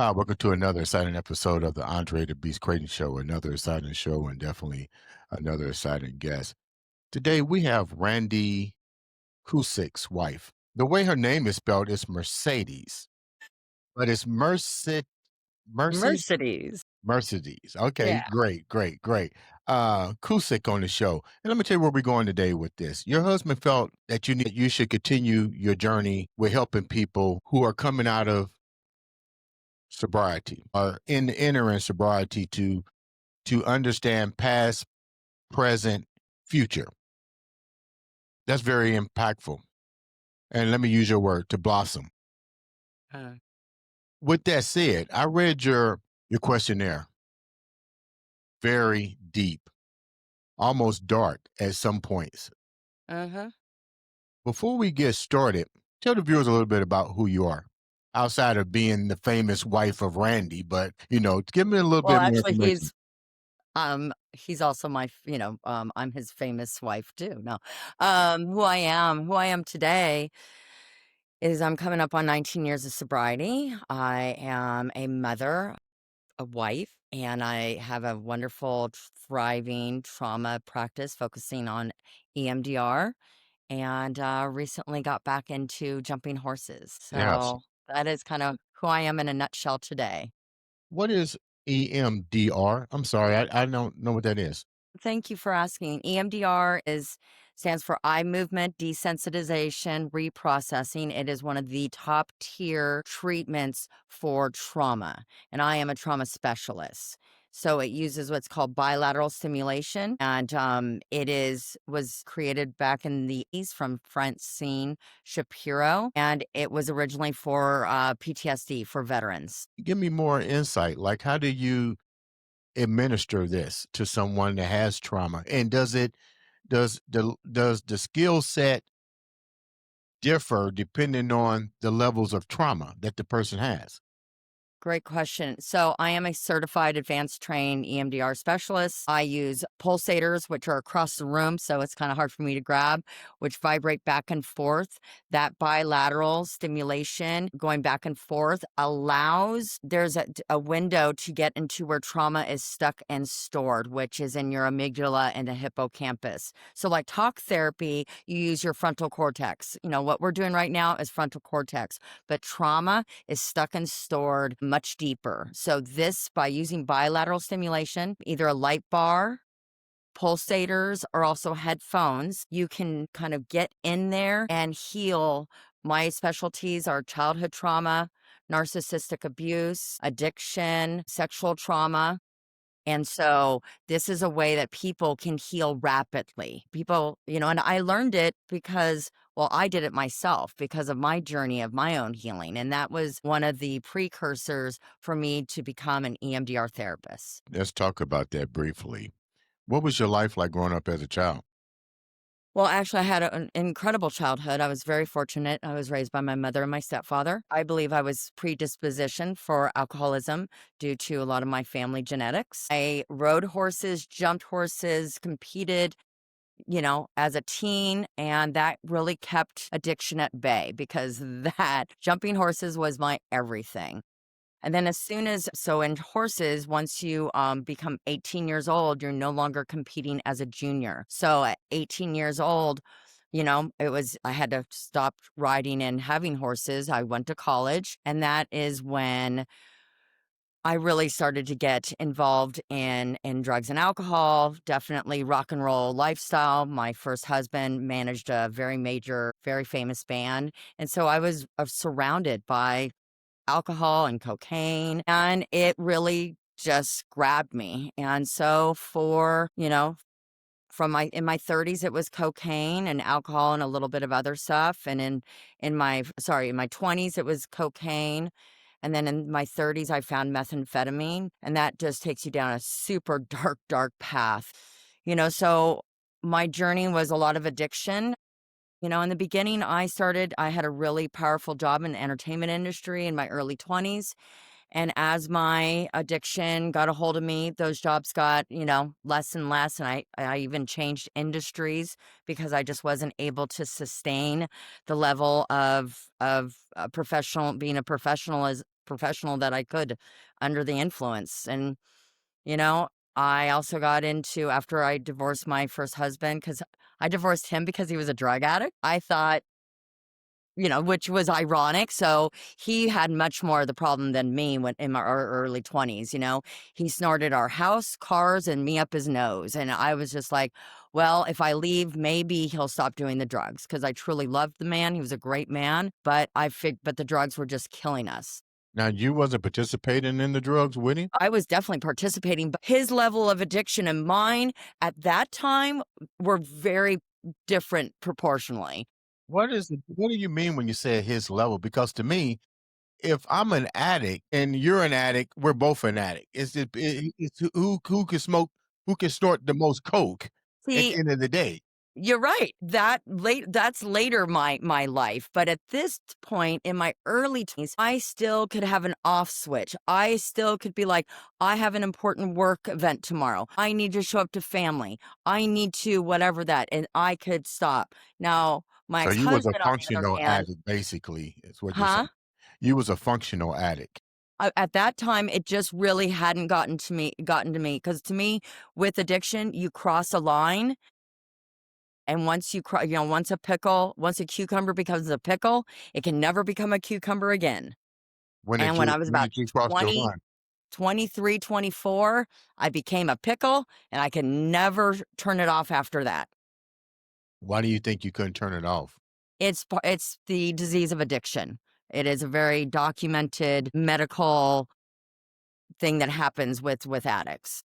Hi, welcome to another exciting episode of the Andre The Beast Crayton Show. Another exciting show and definitely another exciting guest. Today we have Randy Cusick's wife. The way her name is spelled is Mercedes, but it's Mercy Mercedes. Mercedes. Okay, Yeah. great. Cusick on the show. And let me tell you where we're going today with this. Your husband felt that you should continue your journey with helping people who are coming out of sobriety or in entering sobriety to understand past, present, future. That's very impactful. And let me use your word to blossom. Uh, With that said, I read your questionnaire, very deep, almost dark at some points. uh-huh. Before we get started, tell the viewers a little bit about who you are. Outside of being the famous wife of Randy, but give me a little Well, bit more actually, information. he's also I'm his famous wife too. No. Who I am today is I'm coming up on 19 years of sobriety. I am a mother, a wife, and I have a wonderful, thriving trauma practice focusing on EMDR, and recently got back into jumping horses. Yes. So that is kind of who I am in a nutshell today. What is EMDR? I'm sorry, I don't know what that is. Thank you for asking. EMDR is stands for eye movement desensitization reprocessing. It is one of the top tier treatments for trauma, and I am a trauma specialist. So it uses what's called bilateral stimulation, and it is was created back in the East from Francine Shapiro, and it was originally for PTSD for veterans. Give me more insight. Like, how do you administer this to someone that has trauma? And does the skill set differ depending on the levels of trauma that the person has? Great question. So, I am a certified advanced trained EMDR specialist. I use pulsators, which are across the room, so it's kind of hard for me to grab, which vibrate back and forth. That bilateral stimulation going back and forth allows there's a window to get into where trauma is stuck and stored, which is in your amygdala and the hippocampus. So, like talk therapy, you use your frontal cortex. What we're doing right now is frontal cortex, but trauma is stuck and stored much deeper. So this, by using bilateral stimulation, either a light bar, pulsators, or also headphones, you can kind of get in there and heal. My specialties are childhood trauma, narcissistic abuse, addiction, sexual trauma. And so this is a way that people can heal rapidly. And I learned it because, well, I did it myself because of my journey of my own healing. And that was one of the precursors for me to become an EMDR therapist. Let's talk about that briefly. What was your life like growing up as a child? Well, actually, I had an incredible childhood. I was very fortunate. I was raised by my mother and my stepfather. I believe I was predispositioned for alcoholism due to a lot of my family genetics. I rode horses, jumped horses, competed, as a teen, and that really kept addiction at bay because that jumping horses was my everything. And then in horses, once you become 18 years old, you're no longer competing as a junior. So at 18 years old, I had to stop riding and having horses. I went to college, and that is when I really started to get involved in drugs and alcohol, definitely rock and roll lifestyle. My first husband managed a very major, very famous band, and so I was surrounded by alcohol and cocaine, and it really just grabbed me. And so from my 30s it was cocaine and alcohol and a little bit of other stuff, and in my 20s it was cocaine, and then in my 30s I found methamphetamine, and that just takes you down a super dark path. So my journey was a lot of addiction. In the beginning, I had a really powerful job in the entertainment industry in my early 20s. And as my addiction got a hold of me, those jobs got, less and less. And I even changed industries because I just wasn't able to sustain the level of being a professional that I could under the influence. And, you know, I also got into after I divorced my first husband because I divorced him because he was a drug addict. I thought, which was ironic. So he had much more of the problem than me when in my early 20s. He snorted our house, cars, and me up his nose. And I was just like, well, if I leave, maybe he'll stop doing the drugs because I truly loved the man. He was a great man, but the drugs were just killing us. Now you wasn't participating in the drugs with him? I was definitely participating, but his level of addiction and mine at that time were very different proportionally. What do you mean when you say his level? Because to me, if I'm an addict and you're an addict, we're both an addict. It's who can smoke, who can snort the most coke at the See, end of the day. you're right. That's later my life, but at this point in my early 20s, I still could have an off switch. I still could be like, I have an important work event tomorrow. I need to show up to family. I need to whatever that, and I could stop. Now, my So you was a ex-husband, on the other functional hand, addict, basically, is what you're huh? saying. You was a functional addict. At that time, it just really hadn't gotten to me because to me, with addiction, you cross a line. And once a cucumber becomes a pickle, it can never become a cucumber again. And when I was When about did you cross the 20, line? 23, 24, I became a pickle and I could never turn it off after that. Why do you think you couldn't turn it off? It's the disease of addiction. It is a very documented medical thing that happens with addicts.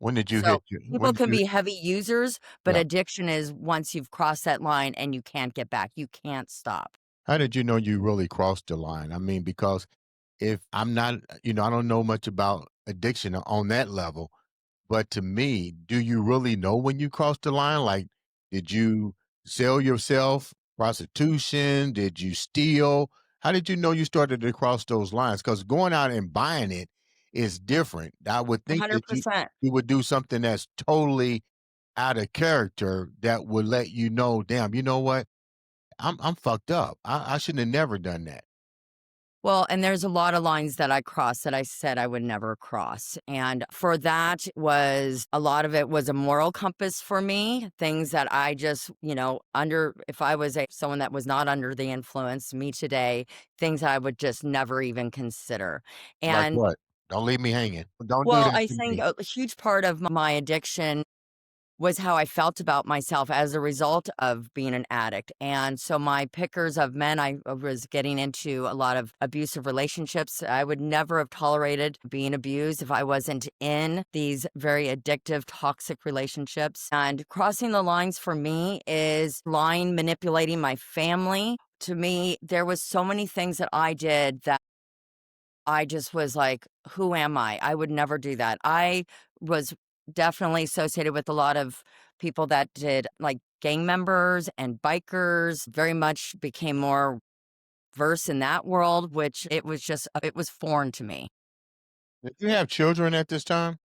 So When people did can you be heavy users, but yeah. addiction is once you've crossed that line and you can't get back. You can't stop. How did you know you really crossed the line? I mean, because if I'm not, I don't know much about addiction on that level, but to me, do you really know when you crossed the line? Like, did you sell yourself, prostitution? Did you steal? How did you know you started to cross those lines? Because going out and buying it is different. I would think that 100%. you would do something that's totally out of character that would let you know, damn, you know what? I'm fucked up. I shouldn't have never done that. Well, and there's a lot of lines that I crossed that I said I would never cross. And for that was a lot of it was a moral compass for me, things that I just, if I was someone that was not under the influence, me today, things I would just never even consider. Like And what? Don't leave me hanging. Don't do well, that I to think me. a huge part of my addiction was how I felt about myself as a result of being an addict. And so my pickers of men, I was getting into a lot of abusive relationships. I would never have tolerated being abused if I wasn't in these very addictive, toxic relationships. And crossing the lines for me is lying, manipulating my family. To me, there was so many things that I did that I just was like, "Who am I? I would never do that." I was definitely associated with a lot of people that did like gang members and bikers, very much became more versed in that world, which it was foreign to me. Did you have children at this time?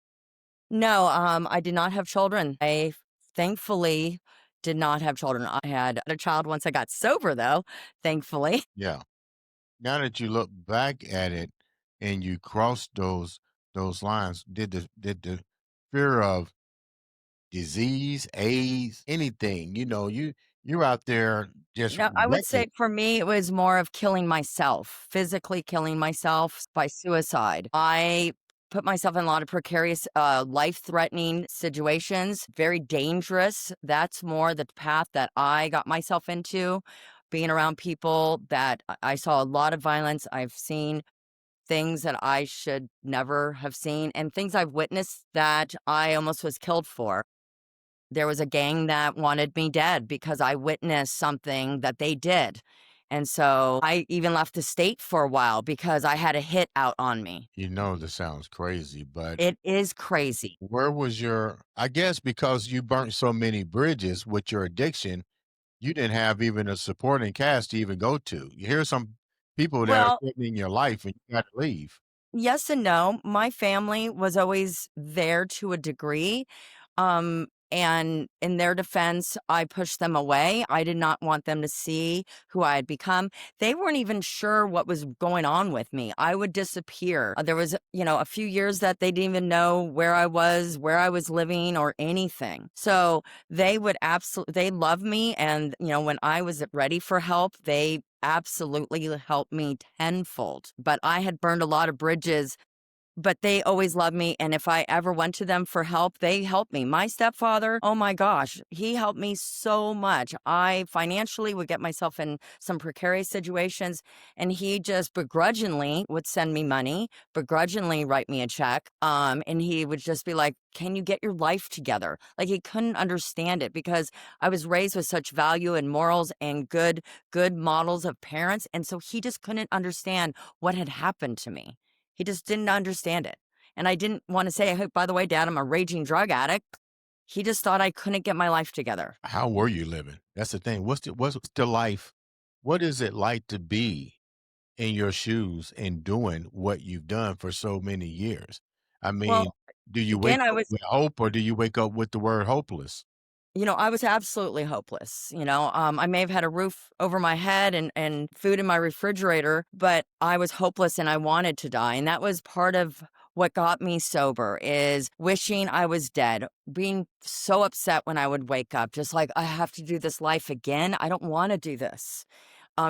No, I did not have children. I thankfully did not have children. I had a child once I got sober though, thankfully. Yeah. Now that you look back at it and you cross those lines, did the fear of disease, AIDS, anything, you're out there just No, I would wrecking. say for me, it was more of killing myself, physically killing myself by suicide. I put myself in a lot of precarious, life-threatening situations, very dangerous. That's more the path that I got myself into, being around people that I saw a lot of violence. I've seen things that I should never have seen and things I've witnessed that I almost was killed for. There was a gang that wanted me dead because I witnessed something that they did. And so I even left the state for a while because I had a hit out on me. You know this sounds crazy, but It is crazy. where was your I guess because you burnt so many bridges with your addiction, you didn't have even a supporting cast to even go to. You hear some people that are Well, threatening your life and you gotta leave. yes and no. My family was always there to a degree. And in their defense, I pushed them away. I did not want them to see who I had become. They weren't even sure what was going on with me. I would disappear. There was, a few years that they didn't even know where I was living or anything. So they would absolutely, they love me. And, when I was ready for help, they absolutely helped me tenfold. But I had burned a lot of bridges, but they always loved me, and if I ever went to them for help, they helped me. My stepfather, oh my gosh, he helped me so much. I financially would get myself in some precarious situations, and he just begrudgingly would send me money, begrudgingly write me a check, and he would just be like, "Can you get your life together?" Like, he couldn't understand it because I was raised with such value and morals and good models of parents, and so he just couldn't understand what had happened to me. He just didn't understand it. And I didn't want to say, "Hey, by the way, Dad, I'm a raging drug addict." He just thought I couldn't get my life together. How were you living? That's the thing. What's the life? What is it like to be in your shoes and doing what you've done for so many years? I mean, Well, do you wake again, I up was with hope or do you wake up with the word hopeless? I was absolutely hopeless. I may have had a roof over my head and food in my refrigerator, but I was hopeless and I wanted to die. And that was part of what got me sober is wishing I was dead, being so upset when I would wake up, just like, I have to do this life again. I don't want to do this.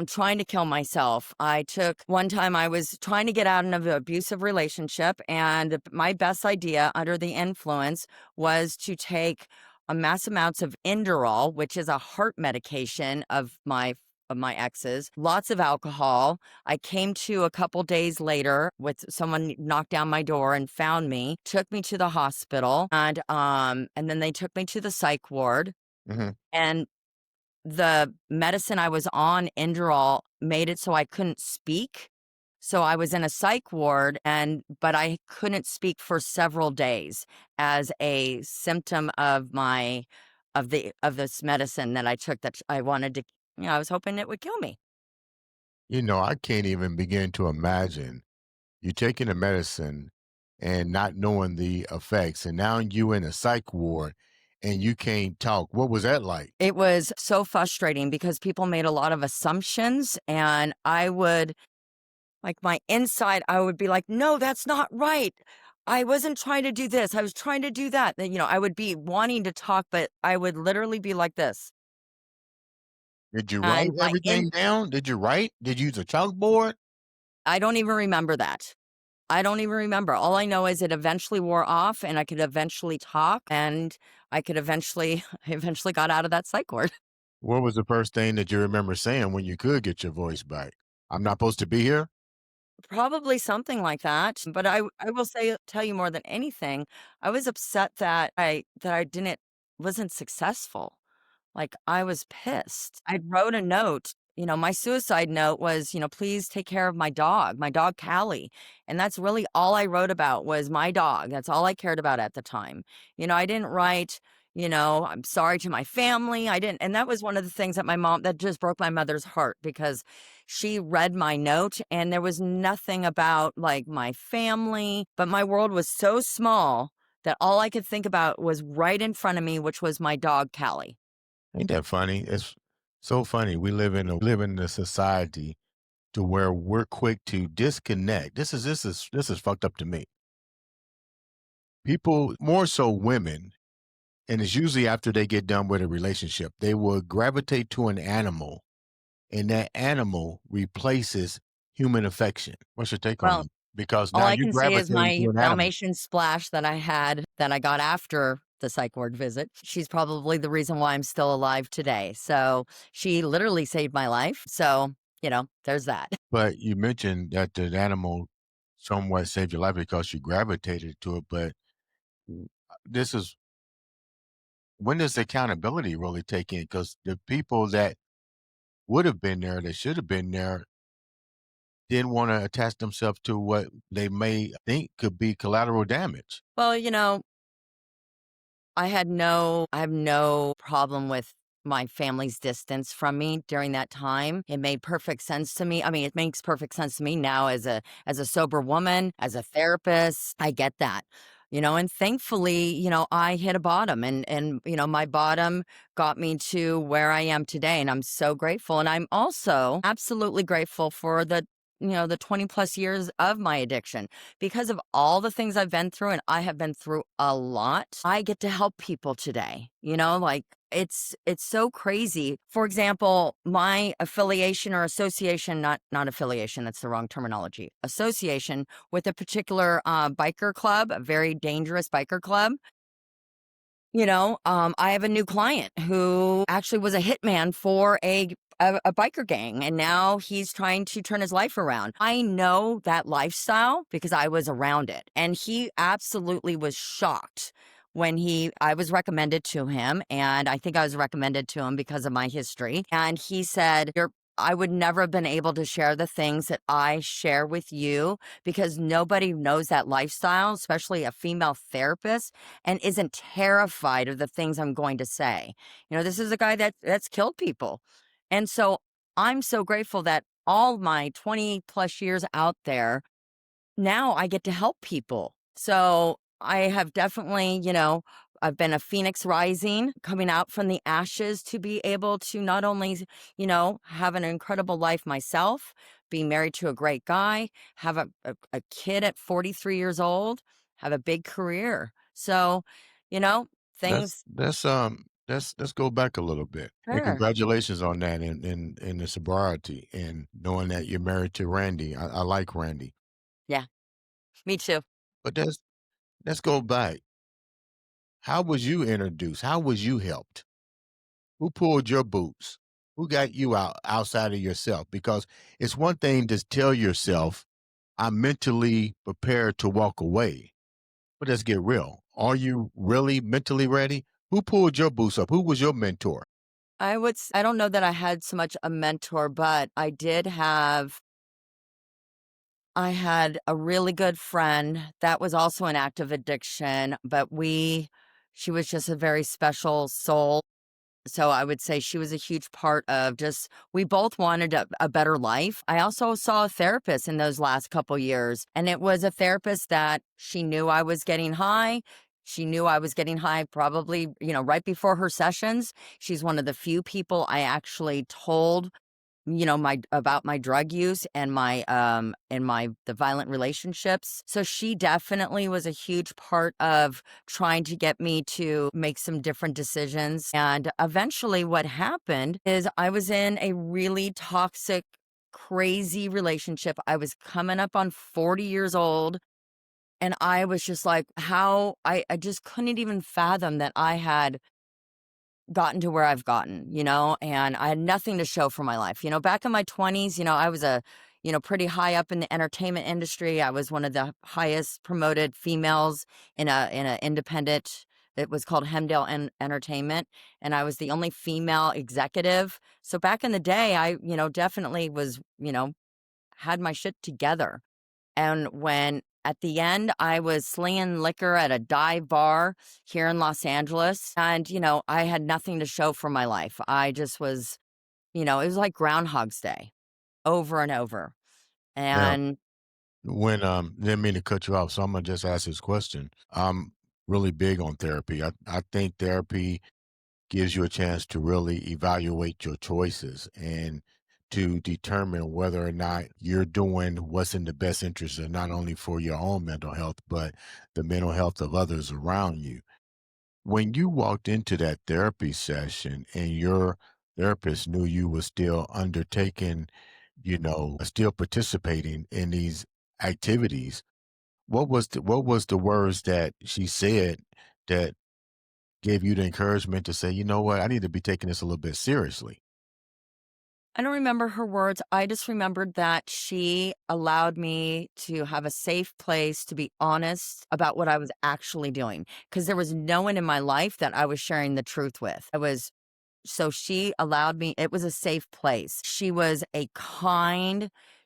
Trying to kill myself. I took one time I was trying to get out of an abusive relationship, and my best idea under the influence was to take a mass amounts of Inderol, which is a heart medication of my ex's, lots of alcohol. I came to a couple days later with someone knocked down my door and found me, took me to the hospital, and then they took me to the psych ward. Mhm. And the medicine I was on, Inderol, made it so I couldn't speak. So I was in a psych ward but I couldn't speak for several days as a symptom of this medicine that I took that I wanted to, I was hoping it would kill me. I can't even begin to imagine you taking a medicine and not knowing the effects, and now you in a psych ward and you can't talk. What was that like? It was so frustrating because people made a lot of assumptions, and I would, like, my inside, I would be like, "No, that's not right. I wasn't trying to do this. I was trying to do that." Then, I would be wanting to talk, but I would literally be like this. Did you write And everything down? Did you write? Did you use a chalkboard? I don't even remember that. I don't even remember. All I know is it eventually wore off and I could eventually talk and I could eventually, I eventually got out of that psych ward. What was the first thing that you remember saying when you could get your voice back? I'm not supposed to be here? Probably something like that. But I will tell you more than anything, I was upset that I didn't wasn't successful. Like, I was pissed. I wrote a note, my suicide note was, "Please take care of my dog Callie." And that's really all I wrote about was my dog. That's all I cared about at the time. I didn't write, "I'm sorry to my family." I didn't. And that was one of the things that just broke my mother's heart because she read my note and there was nothing about like my family, but my world was so small that all I could think about was right in front of me, which was my dog Callie. Ain't that funny? It's so funny. We live in a society to where we're quick to disconnect. This is fucked up to me. People, more so women, and it's usually after they get done with a relationship, they will gravitate to an animal, and that animal replaces human affection. What's your take on Well, it? Because all now I you're can say is gravitating my to an animal. Dalmatian Splash that I got after the psych ward visit, she's probably the reason why I'm still alive today. So she literally saved my life. So, there's that. But you mentioned that the animal somewhat saved your life because you gravitated to it. But this is when does accountability really take in? Because the people that would have been there, that should have been there, didn't want to attach themselves to what they may think could be collateral damage. Well, I have no problem with my family's distance from me during that time. It made perfect sense to me. I mean, it makes perfect sense to me now as a sober woman, as a therapist. I get that. and thankfully, I hit a bottom, and my bottom got me to where I am today, and I'm so grateful. And I'm also absolutely grateful for the 20 plus years of my addiction because of all the things I've been through, and I have been through a lot. I get to help people today, like it's so crazy. For example, my affiliation or association, not affiliation, that's the wrong terminology. Association with a particular biker club, a very dangerous biker club. I have a new client who actually was a hitman for a biker gang, and now he's trying to turn his life around. I know that lifestyle because I was around it, and he absolutely was shocked when I was recommended to him, and I think I was recommended to him because of my history. And he said, I would never have been able to share the things that I share with you because nobody knows that lifestyle, especially a female therapist, and isn't terrified of the things I'm going to say. This is a guy that's killed people. And so I'm so grateful that all my 20 plus years out there, now I get to help people. So I have definitely, I've been a phoenix rising, coming out from the ashes to be able to not only, have an incredible life myself, be married to a great guy, have a kid at 43 years old, have a big career. So, you know, Let's things, let's let's go back a little bit. And sure. congratulations on that in the sobriety and knowing that you're married to Randy. I like Randy. Yeah, me too. But let's go back. How was you introduced? How was you helped? Who pulled your boots? Who got you out outside of yourself? Because it's one thing to tell yourself, I'm mentally prepared to walk away. But let's get real. Are you really mentally ready? Who pulled your boots up? Who was your mentor? I don't know that I had so much a mentor, but I had a really good friend that was also in active addiction, but she was just a very special soul. So I would say she was a huge part of just, we both wanted a better life. I also saw a therapist in those last couple years, and it was a therapist that she knew I was getting high. She knew I was getting high probably, right before her sessions. She's one of the few people I actually told my about my drug use and the violent relationships. So she definitely was a huge part of trying to get me to make some different decisions. And eventually what happened is I was in a really toxic, crazy relationship. I was coming up on 40 years old. And I was just like, how I just couldn't even fathom that I had gotten to where I've gotten, and I had nothing to show for my life. Back in my 20s, I was pretty high up in the entertainment industry. I was one of the highest promoted females in a independent. It was called Hemdale Entertainment, and I was the only female executive. So back in the day, I, definitely was, had my shit together. And when at the end, I was slinging liquor at a dive bar here in Los Angeles, and, I had nothing to show for my life. I just was, it was like Groundhog's Day over and over. Now, And when didn't mean to cut you off, so I'm gonna just ask this question. I'm really big on therapy. I think therapy gives you a chance to really evaluate your choices and to determine whether or not you're doing what's in the best interest of not only for your own mental health, but the mental health of others around you. When you walked into that therapy session and your therapist knew you were still undertaking, still participating in these activities, what was the words that she said that gave you the encouragement to say, you know what, I need to be taking this a little bit seriously? I don't remember her words. I just remembered that she allowed me to have a safe place to be honest about what I was actually doing because there was no one in my life that I was sharing the truth with. So she allowed me, it was a safe place. She was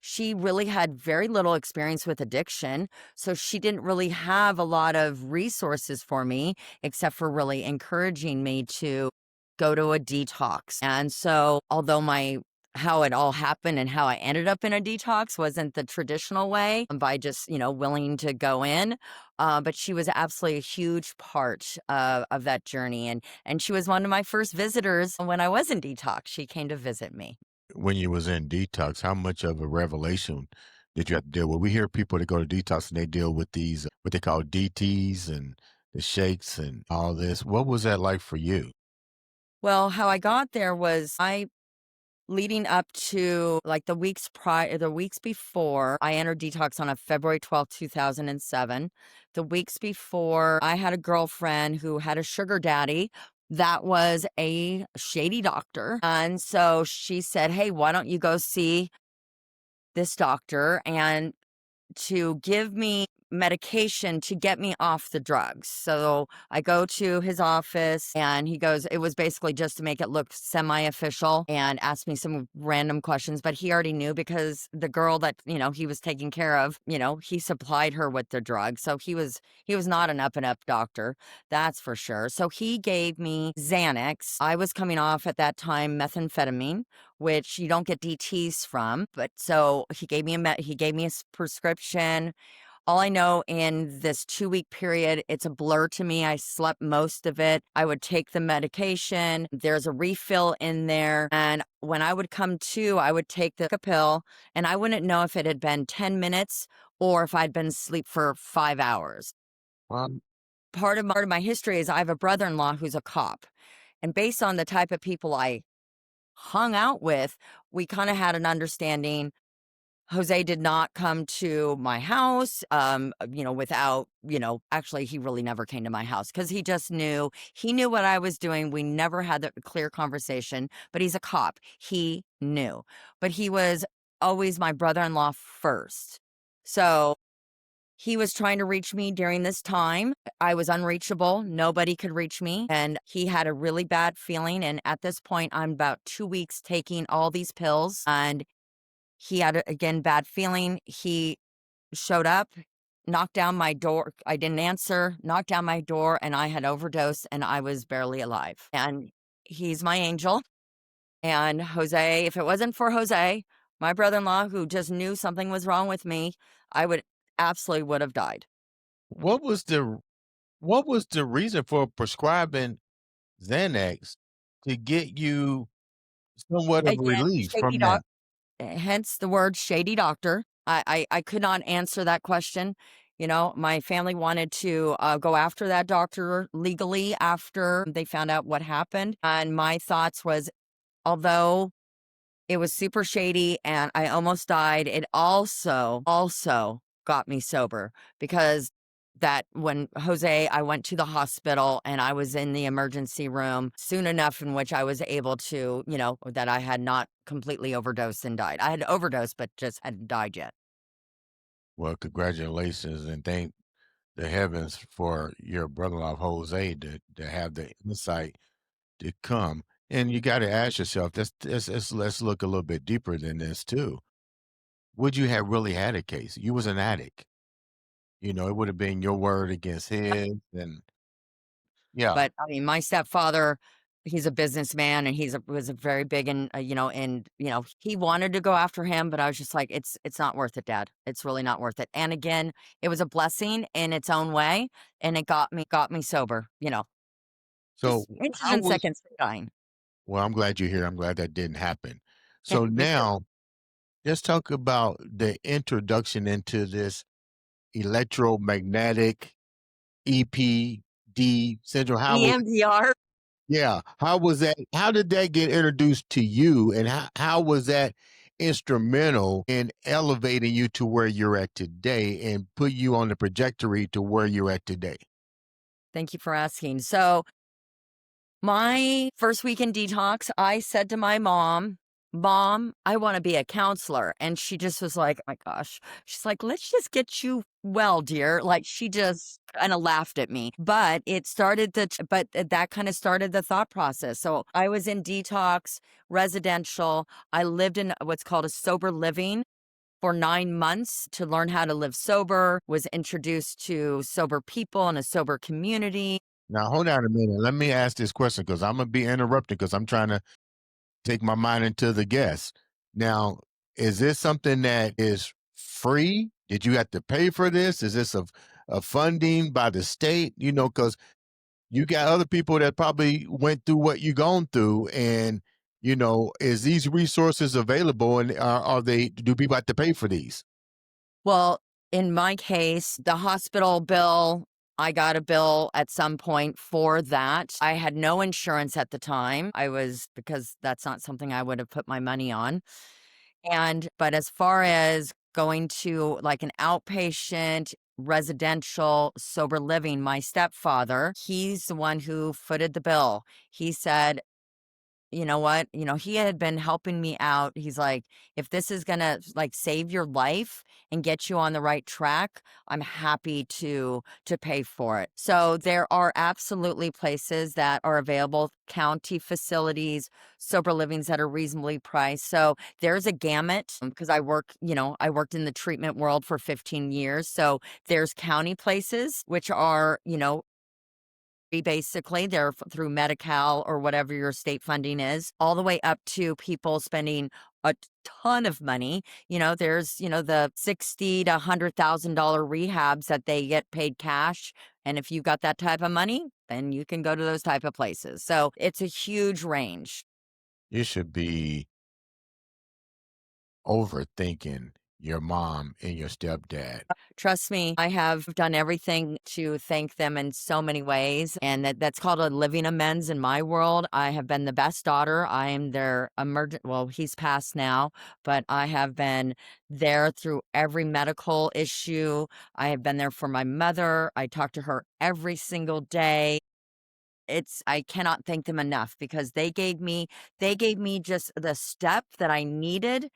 she really had very little experience with addiction. So she didn't really have a lot of resources for me, except for really encouraging me to go to a detox. And so, although my how it all happened and how I ended up in a detox wasn't the traditional way by just, willing to go in. But she was absolutely a huge part of that journey. And she was one of my first visitors when I was in detox. She came to visit me. When you was in detox, how much of a revelation did you have to deal with? We hear people that go to detox and they deal with these, what they call DTs and the shakes and all this. What was that like for you? Well, how I got there was leading up to like the weeks before I entered detox on a February 12th, 2007. The weeks before, I had a girlfriend who had a sugar daddy that was a shady doctor. And so she said, "Hey, why don't you go see this doctor and to give me medication to get me off the drugs." So I go to his office and he goes, it was basically just to make it look semi official and ask me some random questions. But he already knew because the girl that, he was taking care of, he supplied her with the drug. So he was not an up and up doctor, that's for sure. So he gave me Xanax. I was coming off at that time methamphetamine, which you don't get DTs from. But so he gave me a prescription. All I know in this 2-week period, it's a blur to me. I slept most of it. I would take the medication. There's a refill in there. And when I would come to, I would take the pill and I wouldn't know if it had been 10 minutes or if I'd been asleep for 5 hours. Um, Part of my history is I have a brother-in-law who's a cop. And based on the type of people I hung out with, we kind of had an understanding. Jose did not come to my house, without, actually, he really never came to my house because he knew what I was doing. We never had a clear conversation, but he's a cop. He knew, but he was always my brother in law first. So he was trying to reach me during this time. I was unreachable. Nobody could reach me. And he had a really bad feeling. And at this point, I'm about 2 weeks taking all these pills. And he had, again, bad feeling. He showed up, knocked down my door. I didn't answer, knocked down my door, and I had overdosed and I was barely alive. And he's my angel. And Jose, if it wasn't for Jose, my brother-in-law, who just knew something was wrong with me, I would absolutely would have died. what was the what was the reason for prescribing Xanax to get you somewhat of a Again, relief shady from doc that? hence the word shady doctor. I could not answer that question. My family wanted to go after that doctor legally after they found out what happened. And my thoughts was, although it was super shady and I almost died, it also got me sober because that when Jose, I went to the hospital and I was in the emergency room soon enough in which I was able to, that I had not completely overdosed and died. I had overdosed, but just hadn't died yet. Well, congratulations and thank the heavens for your brother-in-law Jose to have the insight to come. And you got to ask yourself, let's look a little bit deeper than this too. Would you have really had a case? You was an addict. It would have been your word against his, and yeah. But, I mean, my stepfather, he's a businessman and was a very big and, and, he wanted to go after him, but I was just like, "It's not worth it, dad. It's really not worth it." And again, it was a blessing in its own way, and it got me sober, So just inches how and was seconds from dying. well, I'm glad you're here. I'm glad that didn't happen. So Me too. now let's talk about the introduction into this electromagnetic EPD syndrome. EMDR. Yeah, how was that? How did that get introduced to you, and how was that instrumental in elevating you to where you're at today and put you on the trajectory to where you're at today? Thank you for asking. So my first week in detox, I said to my mom, "Mom, I want to be a counselor." And she just was like, "Oh my gosh." She's like, "Let's just get you well, dear." Like she just kind of laughed at me. That kind of started the thought process. So I was in detox residential. I lived in what's called a sober living for 9 months to learn how to live sober, was introduced to sober people in a sober community. Now, hold on a minute. Let me ask this question because I'm gonna be interrupting because I'm trying to take my mind into the guest. Now, is this something that is free? Did you have to pay for this? Is this a funding by the state? Because you got other people that probably went through what you gone through, and is these resources available, and are they? Do people have to pay for these? Well, in my case, the hospital bill, I got a bill at some point for that. I had no insurance at the time. Because that's not something I would have put my money on. But as far as going to like an outpatient, residential, sober living, my stepfather, he's the one who footed the bill. He said, you know what? He had been helping me out. He's like, if this is gonna like save your life and get you on the right track, I'm happy to pay for it. So there are absolutely places that are available, county facilities, sober livings that are reasonably priced. So there's a gamut because I worked in the treatment world for 15 years. So there's county places which are, basically they're through Medi-Cal or whatever your state funding is, all the way up to people spending a ton of money. There's, the 60 to $100,000 rehabs that they get paid cash. And if you got that type of money, then you can go to those type of places. So it's a huge range. You should be overthinking your mom and your stepdad. Trust me, I have done everything to thank them in so many ways, and that's called a living amends in my world. I have been the best daughter. I am their emergent well, he's passed now, but I have been there through every medical issue. I have been there for my mother. I talk to her every single day. I cannot thank them enough because they gave me just the step that I needed,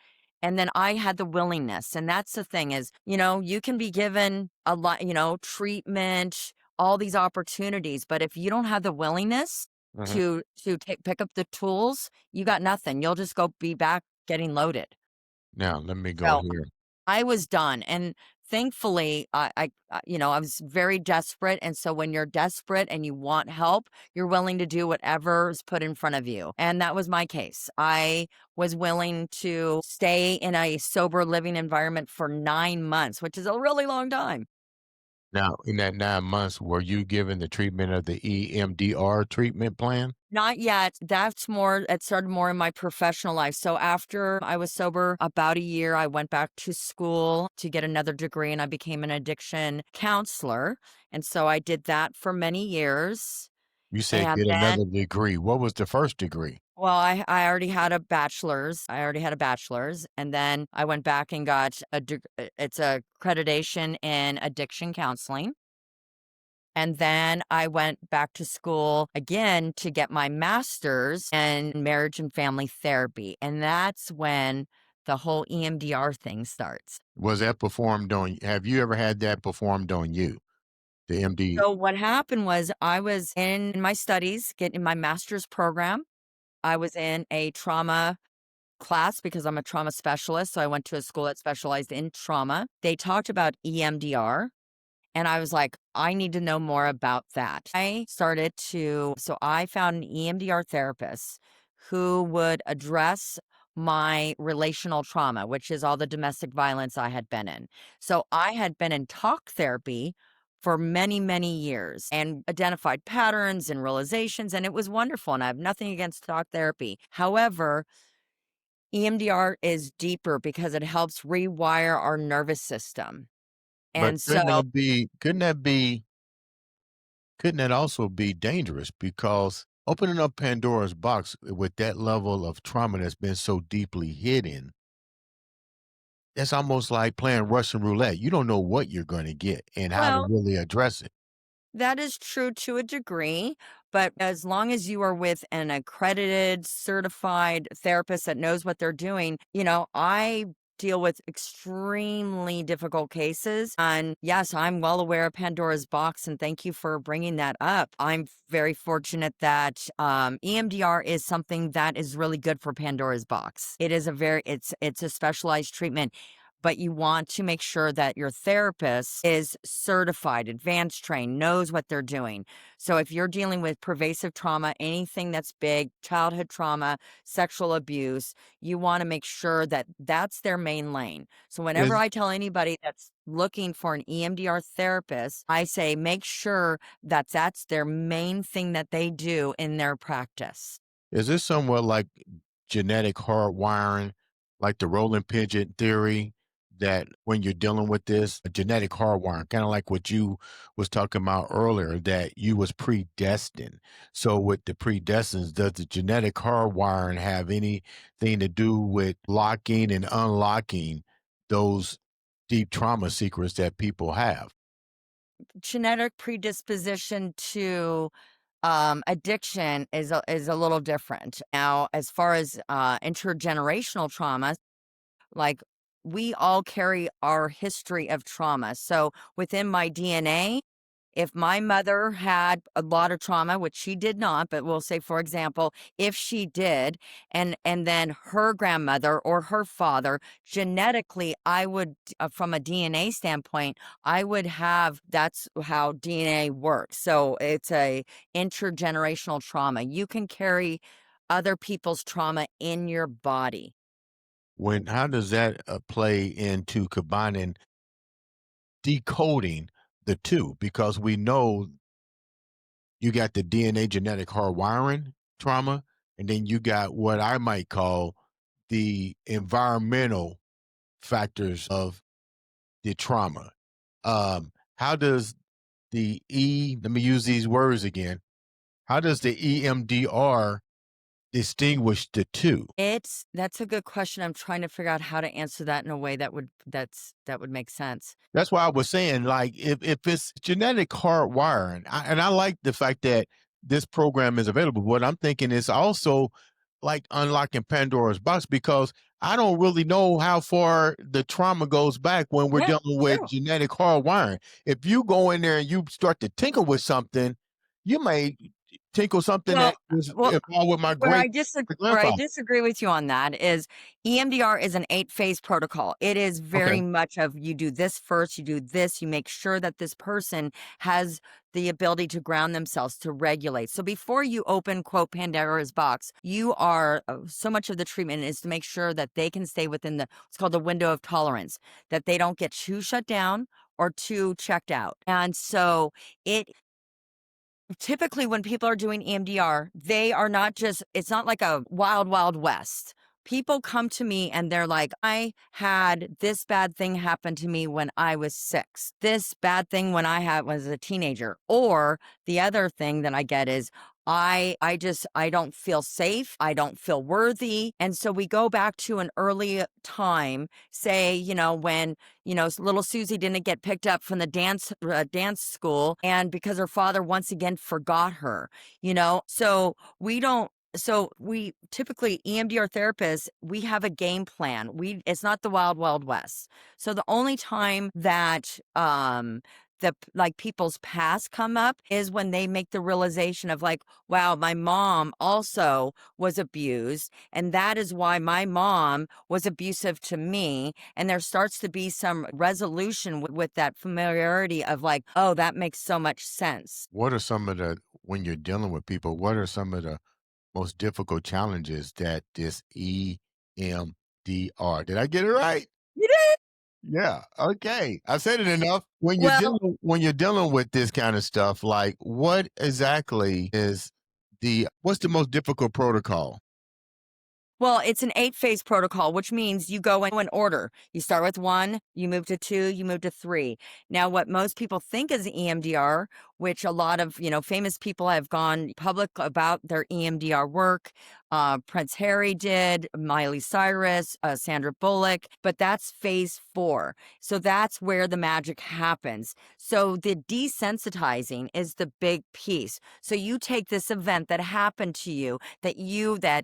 and then I had the willingness. And that's the thing is, you can be given a lot, treatment, all these opportunities, but if you don't have the willingness Mhm. to pick up the tools, you got nothing. You'll just go be back getting loaded. Now, let me go So here. I was done, and thankfully, I was very desperate, and so when you're desperate and you want help, you're willing to do whatever is put in front of you, and that was my case. I was willing to stay in a sober living environment for 9 months, which is a really long time. Now, in that 9 months, were you given the treatment of the EMDR treatment plan? Not yet. It started more in my professional life. So after I was sober about a year, I went back to school to get another degree and I became an addiction counselor. And so I did that for many years. You said And get then, another degree. What was the first degree? well, I already had a bachelor's. I already had a bachelor's. And then I went back and got it's a accreditation in addiction counseling. And then I went back to school again to get my master's in marriage and family therapy. And that's when the whole EMDR thing starts. Was that performed on have you ever had that performed on you? The MD So what happened was I was in my studies, getting my master's program. I was in a trauma class because I'm a trauma specialist. So I went to a school that specialized in trauma. They talked about EMDR. And I was like, I need to know more about that. So I found an EMDR therapist who would address my relational trauma, which is all the domestic violence I had been in. So I had been in talk therapy for many, many years and identified patterns and realizations, and it was wonderful. And I have nothing against talk therapy. However, EMDR is deeper because it helps rewire our nervous system. but And so couldn't that also be dangerous because opening up Pandora's box with that level of trauma that's been so deeply hidden, that's almost like playing Russian roulette. You don't know what you're gonna get and how to well, really address it. that is true to a degree, but as long as you are with an accredited, certified therapist that knows what they're doing, I deal with extremely difficult cases. And yes, I'm well aware of Pandora's box, and thank you for bringing that up. I'm very fortunate that EMDR is something that is really good for Pandora's box. It's a specialized treatment. but you want to make sure that your therapist is certified, advanced trained, knows what they're doing. So if you're dealing with pervasive trauma, anything that's big, childhood trauma, sexual abuse, you want to make sure that that's their main lane. So whenever Is I tell anybody that's looking for an EMDR therapist, I say make sure that that's their main thing that they do in their practice. is this somewhat like genetic hardwiring, like the rolling pigeon theory, that when you're dealing with this, a genetic hardwiring, kind of like what you was talking about earlier, that you was predestined. So with the predestined, does the genetic hardwiring have anything to do with locking and unlocking those deep trauma secrets that people have? Genetic predisposition to addiction is a little different. Now, as far as intergenerational trauma, like we all carry our history of trauma. So within my DNA, if my mother had a lot of trauma, which she did not, but we'll say, for example, if she did, and then her grandmother or her father, genetically, I would, from a DNA standpoint, I would have. That's how DNA works. So it's a intergenerational trauma. You can carry other people's trauma in your body. When how does that play into combining decoding the two? Because we know you got the DNA genetic hardwiring trauma, and then you got what I might call the environmental factors of the trauma. How does let me use these words again. How does the EMDR distinguish the two? That's a good question. I'm trying to figure out how to answer that in a way that would make sense. That's why I was saying, like, if it's genetic hardwiring, and I like the fact that this program is available. What I'm thinking is also like unlocking Pandora's box because I don't really know how far the trauma goes back when we're Yeah, dealing with true. genetic hardwiring. If you go in there and you start to tinker with something, you may tinkle something Well, that was well, involved with my where great I disagree where I grandfather. disagree with you on that is EMDR is an 8-phase protocol. It is Okay. very much of you do this first, you do this, you make sure that this person has the ability to ground themselves, to regulate. So before you open, quote, Pandora's box, you are so much of the treatment is to make sure that they can stay within the what's called the window of tolerance, that they don't get too shut down or too checked out. And so it typically when people are doing EMDR, they are not just, it's not like a wild, wild west. People come to me and they're like, I had this bad thing happen to me when I was 6, this bad thing when was a teenager. Or the other thing that I get is, I don't feel safe. I don't feel worthy. And so we go back to an early time, say, when little Susie didn't get picked up from the dance school, and because her father once again forgot her, so we don't. So we typically EMDR therapists, we have a game plan. It's not the wild wild west. So the only time that the like people's past come up is when they make the realization of like, wow, my mom also was abused, and that is why my mom was abusive to me. And there starts to be some resolution with that familiarity of like, oh, that makes so much sense. What are some of the when you're dealing with people? What are some of the most difficult challenges that this EMDR did I get it right? You did. Yeah, okay. I said it enough. Well, When you're dealing with this kind of stuff, like what exactly is what's the most difficult protocol? Well, it's an 8-phase protocol, which means you go in order. You start with 1, you move to 2, you move to 3. Now, what most people think is EMDR, which a lot of, famous people have gone public about their EMDR work. Prince Harry did, Miley Cyrus, Sandra Bullock, but that's phase 4. So that's where the magic happens. So the desensitizing is the big piece. So you take this event that happened to you, that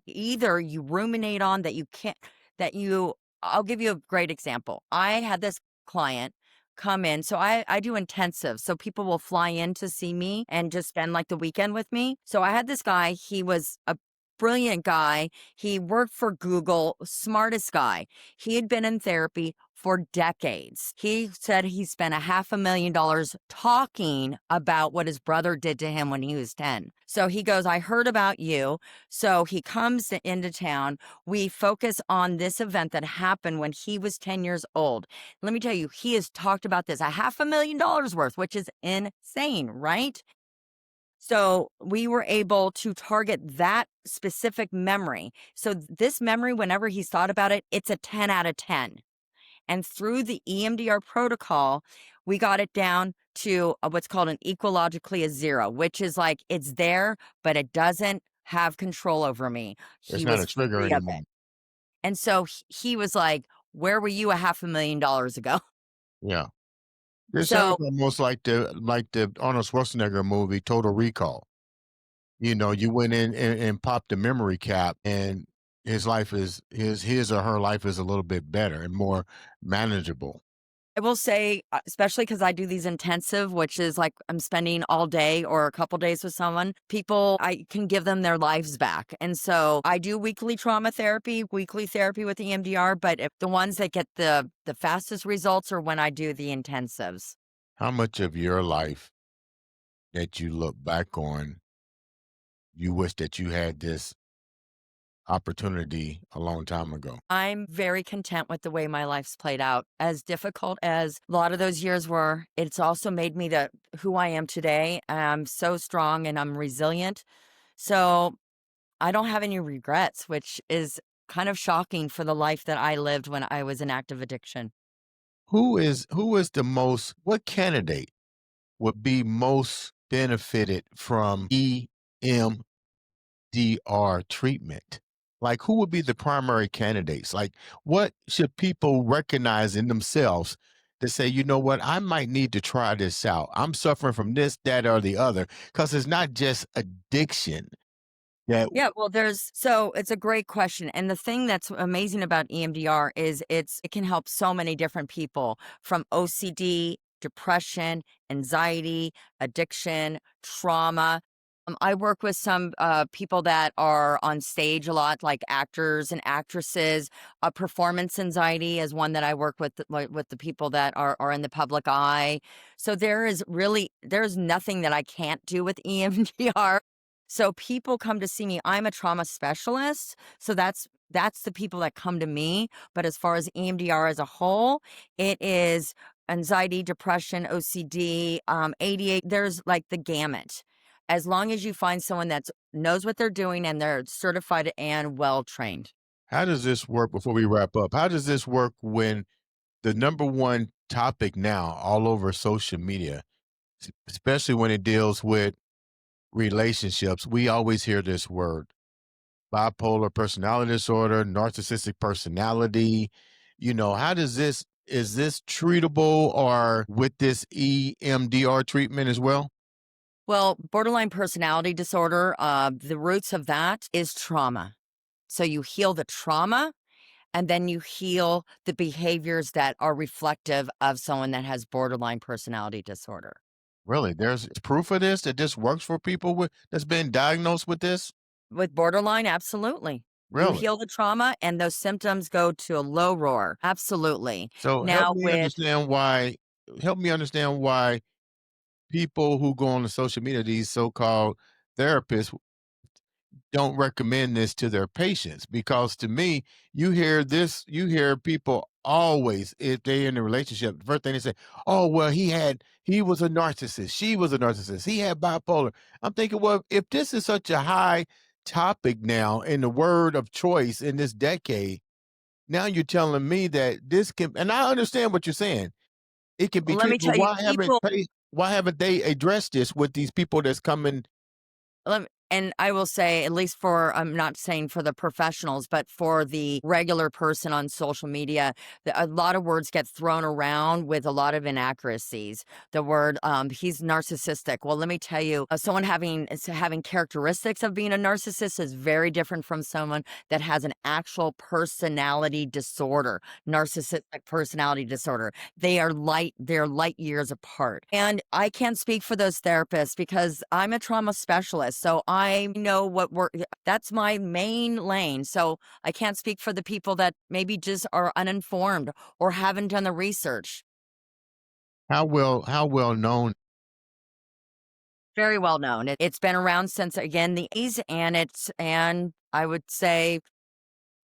either you ruminate on, that you can't that you I'll give you a great example. I had this client come in. So I do intensive. So people will fly in to see me and just spend like the weekend with me. So I had this guy, he was a brilliant guy. He worked for Google, smartest guy. He had been in therapy for decades. He said he spent a $500,000 talking about what his brother did to him when he was 10. So he goes, I heard about you. So he comes into town. We focus on this event that happened when he was 10 years old. Let me tell you, he has talked about this a $500,000 worth, which is insane, right? So we were able to target that specific memory. So this memory, whenever he's thought about it, it's a 10 out of 10. And through the EMDR protocol, we got it down to what's called an ecologically a zero, which is like it's there, but it doesn't have control over me. It's He not was a trigger free of anymore. it. And so he was like, where were you a $500,000 ago? Yeah. It sounds So almost like the Arnold Schwarzenegger movie Total Recall. You know, you went in and popped the memory cap, and his or her life is a little bit better and more manageable. I will say, especially because I do these intensive, which is like I'm spending all day or a couple days with someone, people, I can give them their lives back. And so I do weekly trauma therapy, weekly therapy with EMDR, but if the ones that get the fastest results are when I do the intensives. How much of your life that you look back on, you wish that you had this opportunity a long time ago? I'm very content with the way my life's played out. As difficult as a lot of those years were, it's also made me the who I am today. I'm so strong and I'm resilient. So I don't have any regrets, which is kind of shocking for the life that I lived when I was in active addiction. Who is the most what candidate would be most benefited from EMDR treatment? Like, who would be the primary candidates? Like, what should people recognize in themselves to say, you know what, I might need to try this out. I'm suffering from this, that, or the other, because it's not just addiction. That Yeah, well, so it's a great question. And the thing that's amazing about EMDR is it can help so many different people from OCD, depression, anxiety, addiction, trauma. I work with some people that are on stage a lot, like actors and actresses. Performance anxiety is one that I work with, like, with the people that are in the public eye. So there's nothing that I can't do with EMDR. So people come to see me. I'm a trauma specialist, so that's the people that come to me, but as far as EMDR as a whole, it is anxiety, depression, OCD, ADHD, there's like the gamut. As long as you find someone that knows what they're doing and they're certified and well trained. how does this work before we wrap up? How does this work when the number one topic now all over social media, especially when it deals with relationships, we always hear this word bipolar personality disorder, narcissistic personality. You know, how does this, is this treatable or with this EMDR treatment as well? Well, borderline personality disorder, the roots of that is trauma. So you heal the trauma and then you heal the behaviors that are reflective of someone that has borderline personality disorder. Really? There's proof of this that this works for people with that's been diagnosed with this? With borderline, absolutely. You Really? heal the trauma and those symptoms go to a low roar. Absolutely. So Now with help me understand why people who go on the social media, these so-called therapists, don't recommend this to their patients, because to me, you hear people always, if they're in a relationship, the first thing they say, oh well, he was a narcissist, she was a narcissist, he had bipolar. I'm thinking, well, if this is such a high topic now in the word of choice in this decade, now you're telling me that this can, and I understand what you're saying, it can be Let me treated, but tell you, people why haven't they addressed this with these people that's coming? and I will say, at least for, I'm not saying for the professionals, but for the regular person on social media, a lot of words get thrown around with a lot of inaccuracies. The word, he's narcissistic. Well, let me tell you, someone having characteristics of being a narcissist is very different from someone that has an actual personality disorder, narcissistic personality disorder. They're light years apart. And I can't speak for those therapists because I'm a trauma specialist. So I know what work that's my main lane, so I can't speak for the people that maybe just are uninformed or haven't done the research. How well known? Very well known. It's been around since, again, the 80s, and I would say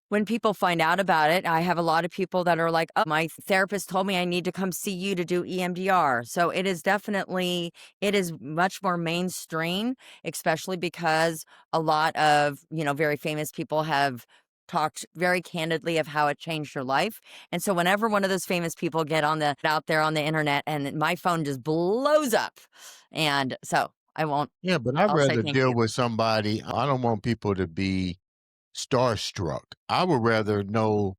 when people find out about it, I have a lot of people that are like, "Oh, my therapist told me I need to come see you to do EMDR." So it is much more mainstream, especially because a lot of, very famous people have talked very candidly of how it changed your life. And so whenever one of those famous people get on the out there on the internet and my phone just blows up. And so I won't Yeah, but I'd I'll say rather thank deal you. with somebody. I don't want people to be starstruck. I would rather know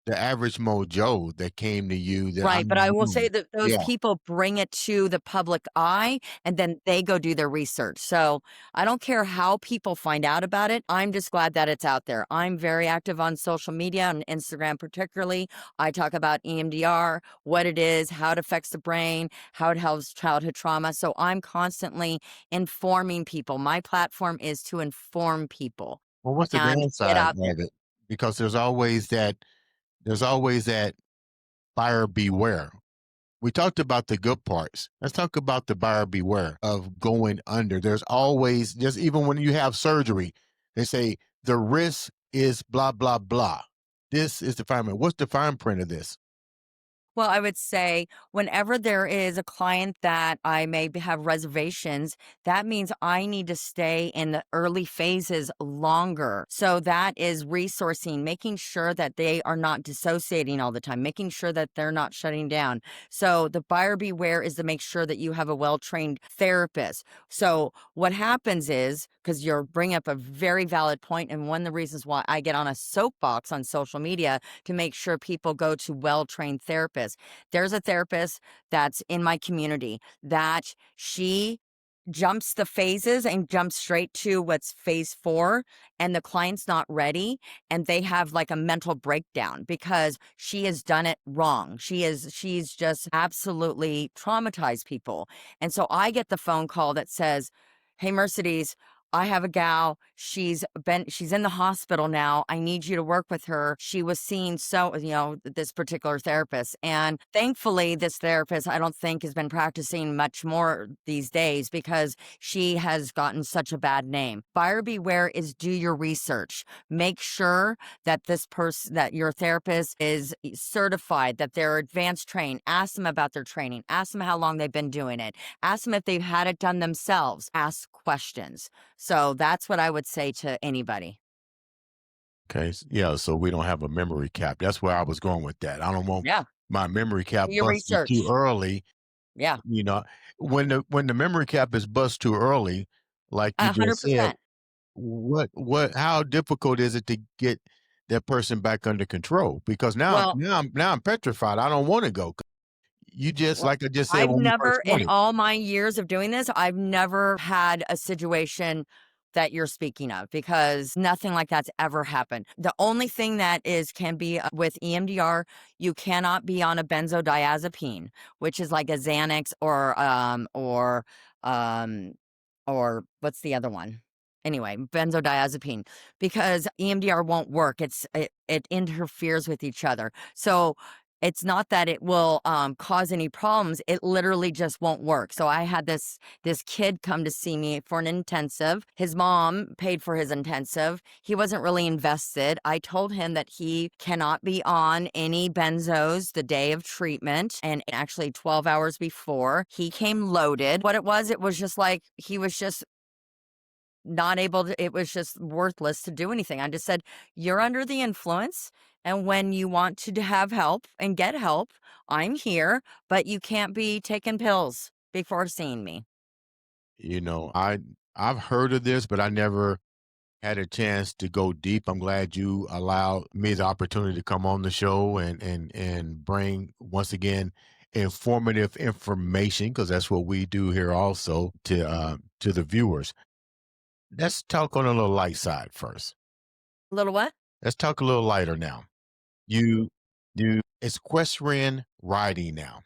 the average Mojo that came to you that I Right, but I will say knew. that those Yeah. people bring it to the public eye, and then they go do their research. So, I don't care how people find out about it, I'm just glad that it's out there. I'm very active on social media, on Instagram particularly. I talk about EMDR, what it is, how it affects the brain, how it helps childhood trauma, so I'm constantly informing people. My platform is to inform people Well, what's the and get downside out there. of it? Because there's always that buyer beware. We talked about the good parts. Let's talk about the buyer beware of going under. There's always, just even when you have surgery, they say the risk is blah, blah, blah. This is the fine print. What's the fine print of this? Well, I would say whenever there is a client that I may have reservations, that means I need to stay in the early phases longer. So that is resourcing, making sure that they are not dissociating all the time, making sure that they're not shutting down. So the buyer beware is to make sure that you have a well trained therapist. So what happens is, because you're bringing up a very valid point, and one of the reasons why I get on a soapbox on social media to make sure people go to well trained therapists. There's a therapist that's in my community that she jumps the phases and jumps straight to what's phase 4, and the client's not ready, and they have like a mental breakdown because she has done it wrong. She's just absolutely traumatized people. And so I get the phone call that says, "Hey, Mercedes, I have a gal. She's in the hospital now. I need you to work with her. She was seeing this particular therapist. And thankfully, this therapist, I don't think, has been practicing much more these days because she has gotten such a bad name. Buyer beware is do your research. Make sure that that your therapist is certified, that they're advanced trained. Ask them about their training. Ask them how long they've been doing it. Ask them if they've had it done themselves. Ask questions. So that's what I would say to anybody. Okay. Yeah. So we don't have a memory cap. That's where I was going with that. I don't want Yeah. my memory cap Do your busted too research. early. Yeah. You know, when the memory cap is bust too early, like you just said, 100%. how difficult is it to get that person back under control? Because now Well, now I'm now I'm petrified. I don't want to go. You just Well, like I just said I've when we never first in started. all my years of doing this, I've never had a situation that you're speaking of because nothing like that's ever happened. The only thing that is can be with EMDR, you cannot be on a benzodiazepine, which is like a Xanax um or what's the other one? Anyway, benzodiazepine because EMDR won't work. It interferes with each other. So it's not that it will cause any problems. It literally just won't work. So I had this kid come to see me for an intensive. His mom paid for his intensive. He wasn't really invested. I told him that he cannot be on any benzos the day of treatment, and actually 12 hours before he came loaded. What it was just like he was just not able to, it was just worthless to do anything. I just said, "You're under the influence. And when you want to have help and get help, I'm here, but you can't be taking pills before seeing me." I've heard of this, but I never had a chance to go deep. I'm glad you allowed me the opportunity to come on the show and bring once again informative information because that's what we do here also to the viewers. Let's talk on a little light side first. Little what? Let's talk a little lighter now. You you it's equestrian riding now.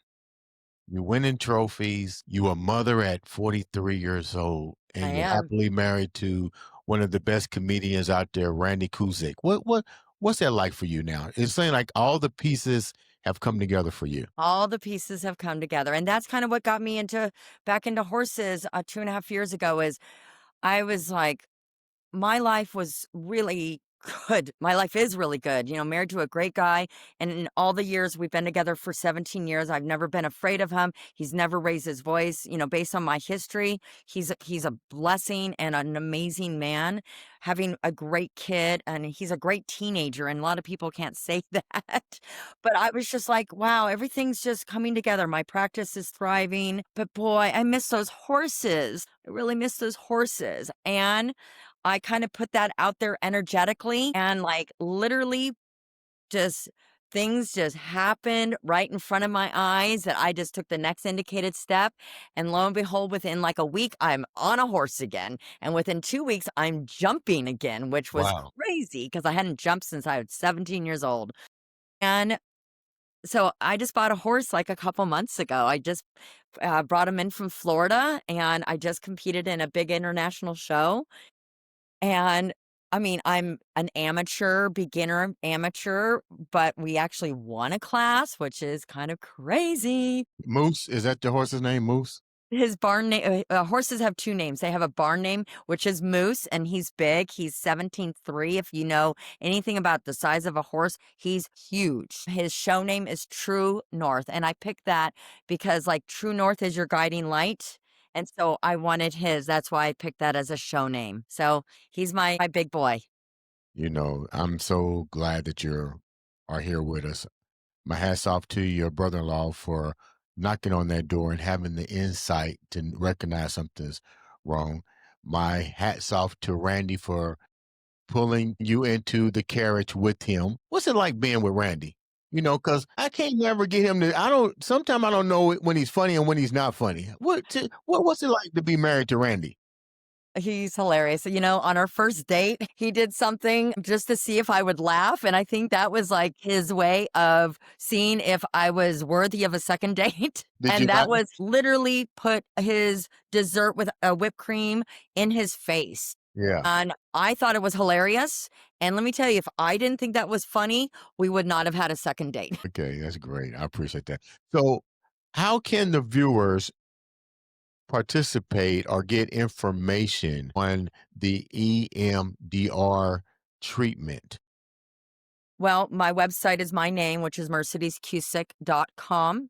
You winning trophies. You a mother at 43 years old, I and you're am. happily married to one of the best comedians out there, Randy Cusick. What's that like for you now? It's saying like all the pieces have come together for you. All the pieces have come together, and that's kind of what got me into back into horses, 2.5 years ago is I was like, my life was really good. My life is really good. Married to a great guy. And in all the years we've been together for 17 years, I've never been afraid of him. He's never raised his voice. Based on my history, he's a blessing and an amazing man, having a great kid, and he's a great teenager. And a lot of people can't say that. But I was just like, wow, everything's just coming together. My practice is thriving. But boy, I miss those horses. I really miss those horses. And I kind of put that out there energetically and like literally just things just happened right in front of my eyes that I just took the next indicated step. And lo and behold, within like a week, I'm on a horse again. And within 2 weeks, I'm jumping again, which was Wow. crazy because I hadn't jumped since I was 17 years old. And so I just bought a horse like a couple months ago. I just brought him in from Florida and I just competed in a big international show. And I mean, I'm an amateur, beginner amateur, but we actually won a class, which is kind of crazy. Moose, is that the horse's name? Moose? His barn name, horses have two names. They have a barn name, which is Moose, and he's big. He's 17.3. If you know anything about the size of a horse, he's huge. His show name is True North. And I picked that because, like, True North is your guiding light. And so I wanted his. That's why I picked that as a show name. So he's my big boy. I'm so glad that you are here with us. My hat's off to your brother-in-law for knocking on that door and having the insight to recognize something's wrong. My hat's off to Randy for pulling you into the carriage with him. What's it like being with Randy? Because I can't never get him to. I don't. Sometimes I don't know when he's funny and when he's not funny. What's it like to be married to Randy? He's hilarious. On our first date, he did something just to see if I would laugh. And I think that was like his way of seeing if I was worthy of a second date. Did you And that laugh? was literally put his dessert with a whipped cream in his face. Yeah. And I thought it was hilarious. And let me tell you, if I didn't think that was funny, we would not have had a second date. Okay, that's great. I appreciate that. So, how can the viewers participate or get information on the EMDR treatment? Well, my website is my name, which is mercedescusick.com.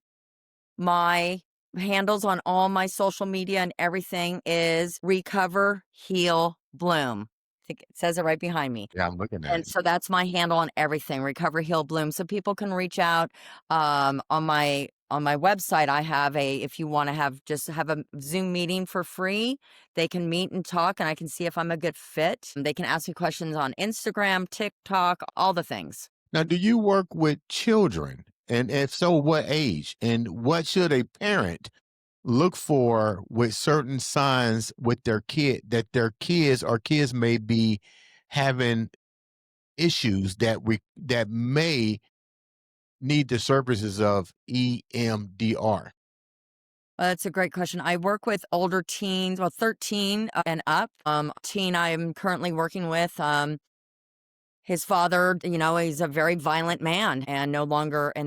My handles on all my social media and everything is Recover, Heal, Bloom. I think it says it right behind me. Yeah, I'm looking at And it. so that's my handle on everything, Recover, Heal, Bloom. So people can reach out on my website. I have if you want to have a Zoom meeting for free, they can meet and talk and I can see if I'm a good fit. They can ask me questions on Instagram, TikTok, all the things. Now, do you work with children? And if so, what age? And what should a parent look for with certain signs with their kid that their kids may be having issues that may need the services of EMDR? That's a great question. I work with older teens, well, 13 and up. Teen I'm currently working with, his father, he's a very violent man and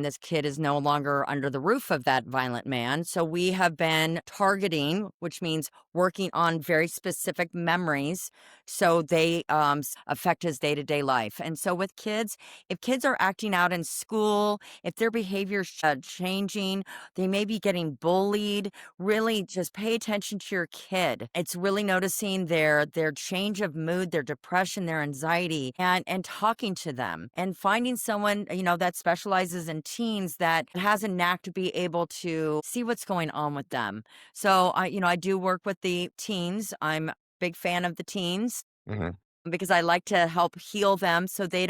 this kid is no longer under the roof of that violent man. So we have been targeting, which means working on very specific memories. So they affect his day to day life. And so with kids, if kids are acting out in school, if their behavior's changing, they may be getting bullied, really just pay attention to your kid. It's really noticing their change of mood, their depression, their anxiety, and talking to them and finding someone, that specializes in teens that has a knack to be able to see what's going on with them. So I do work with the teens. I'm a big fan of the teens Mhm. because I like to help heal them so they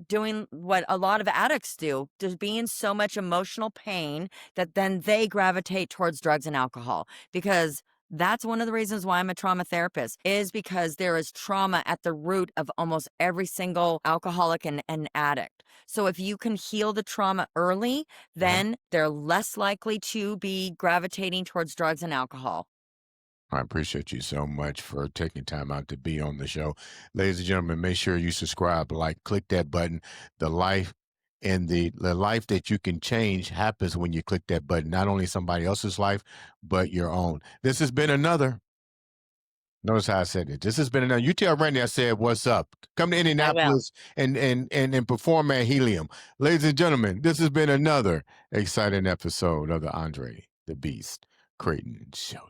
doing what a lot of addicts do. There's being so much emotional pain that then they gravitate towards drugs and alcohol because that's one of the reasons why I'm a trauma therapist is because there is trauma at the root of almost every single alcoholic and addict. So if you can heal the trauma early, Mhm. then they're less likely to be gravitating towards drugs and alcohol. I appreciate you so much for taking time out to be on the show. Ladies and gentlemen, make sure you subscribe, like, click that button. The life and the life that you can change happens when you click that button. Not only somebody else's life, but your own. This has been another. Notice how I said it. This has been another. You tell Randy I said what's up. Come to I will. Indianapolis and perform at Helium. Ladies and gentlemen, this has been another exciting episode of the Andre the Beast Crayton Show.